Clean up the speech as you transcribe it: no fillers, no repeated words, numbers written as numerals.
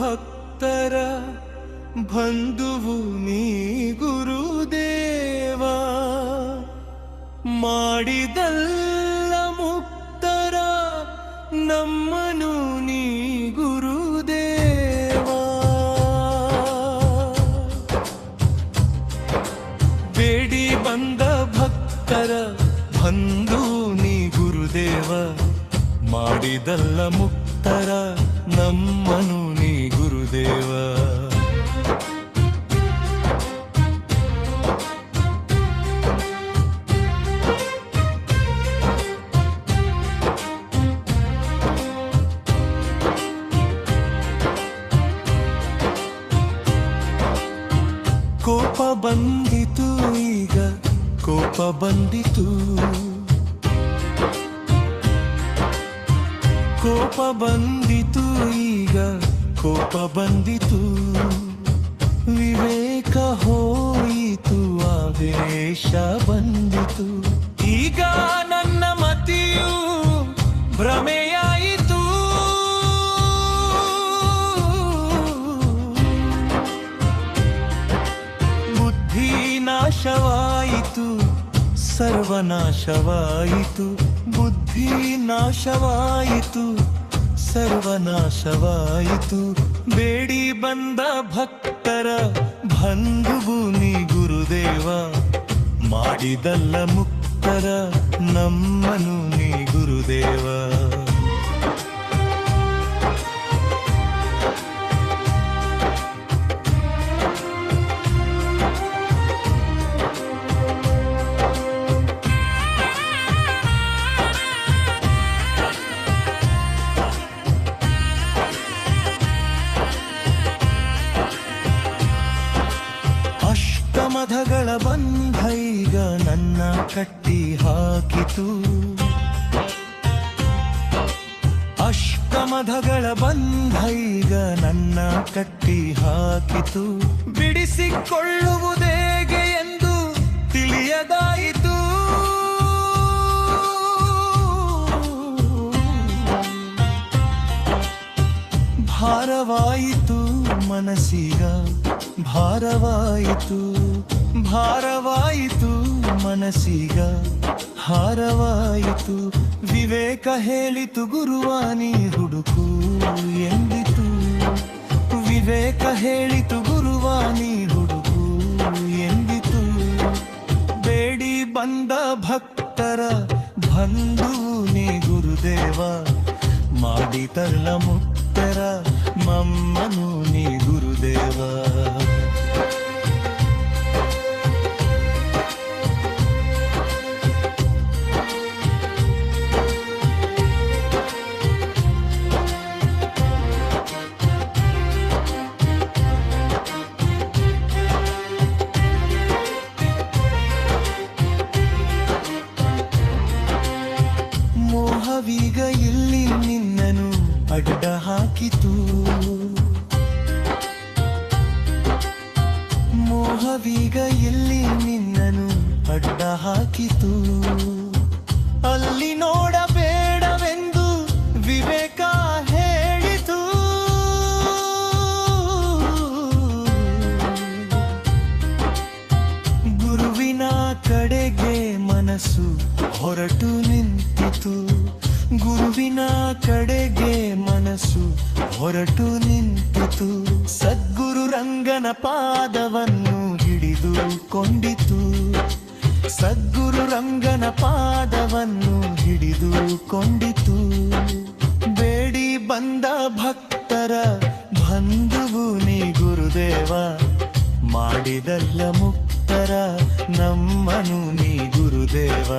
ಭಕ್ತರ ಬಂಧುವು ನೀ ಗುರುದೇವ. ಮಾಡಿದಲ್ಲ ಮುಕ್ತರ ನಮ್ಮನು ನೀ ಗುರುದೇವ. ಬೇಡಿ ಬಂದ ಭಕ್ತರ ಬಂಧು ನೀ ಗುರುದೇವ. ಮಾಡಿದಲ್ಲ ಮುಕ್ತರ ನಮ್ಮನು ನೀ ಗುರುದೇವ. ಕೋಪ ಬಂದಿತು ಈಗ ಕೋಪ ಬಂದಿತು. ಕೋಪ ಬಂದಿತು ಈಗ ಕೋಪ ಬಂದಿತು. ವಿವೇಕ ಹೋಯಿತು ಆವೇಶ ಬಂದಿತು. ಈಗ ನನ್ನ ಮತಿಯು ಭ್ರಮೆಯಾಯಿತು. ಬುದ್ಧಿ ನಾಶವಾಯಿತು ಸರ್ವನಾಶವಾಯಿತು. ಬುದ್ಧಿ ನಾಶವಾಯಿತು ಸರ್ವನಾಶವಾಯಿತು. ಬೇಡಿ ಬಂದ ಭಕ್ತರ ಬಂಧುವು ನೀ ಗುರುದೇವ. ಮಾಡಿದಲ್ಲ ಮುಕ್ತರ ನಮ್ಮನು ನೀ ಗುರುದೇವ. ಅಷ್ಟಮಧಗಳ ಬಂಧ ಈಗ ನನ್ನ ಕಟ್ಟಿ ಹಾಕಿತು. ಅಷ್ಟಮಧಗಳ ಬಂಧ ಈಗ ನನ್ನ ಕಟ್ಟಿ ಹಾಕಿತು. ಬಿಡಿಸಿಕೊಳ್ಳುವುದೇಗೆ ಎಂದು ತಿಳಿಯದಾಯಿತು. ಭಾರವಾಯಿತು ಮನಸ್ಸೀಗ ಭಾರವಾಯಿತು. ಭಾರವಾಯಿತು ಮನಸ್ಸೀಗ ಭಾರವಾಯಿತು. ವಿವೇಕ ಹೇಳಿತು ಗುರುವಾನಿ ಹುಡುಕು ಎಂದಿತು. ವಿವೇಕ ಹೇಳಿತು ಗುರುವಾನಿ ಹುಡುಕು ಎಂದಿತು. ಬೇಡಿ ಬಂದ ಭಕ್ತರ ಬಂಧು ನೀ ಗುರುದೇವ. ಮಾಡಿದಲ್ಲ ಮುಕ್ತರ ನಮ್ಮನು ನೀ ಗುರುದೇವ. ಮೋಹವೀಗ ಇಲ್ಲಿ ನಿನ್ನನು ಅಡ್ಡ ಹಾಕಿತು. ಮೋಹವೀಗ ಇಲ್ಲಿ ನಿನ್ನನು ಅಡ್ಡ ಹಾಕಿತು. ಅಲ್ಲಿ ನೋಡಬೇಡವೆಂದು ವಿವೇಕ ಹೇಳಿತು. ಗುರುವಿನ ಕಡೆಗೆ ಮನಸ್ಸು ಹೊರಟು ನಿಂತಿತು. ಗುರುವಿನ ಕಡೆಗೆ ಮನಸ್ಸು ಹೊರಟು ನಿಂತಿತು. ಸದ್ಗುರು ರಂಗನ ಪಾದವನ್ನು ಹಿಡಿದುಕೊಂಡಿತು. ಸದ್ಗುರು ರಂಗನ ಪಾದವನ್ನು ಹಿಡಿದುಕೊಂಡಿತು. ಬೇಡಿ ಬಂದ ಭಕ್ತರ ಬಂಧುವು ನೀ ಗುರುದೇವ. ಮಾಡಿದಲ್ಲ ಮುಕ್ತರ ನಮ್ಮನು ನೀ ಗುರುದೇವ.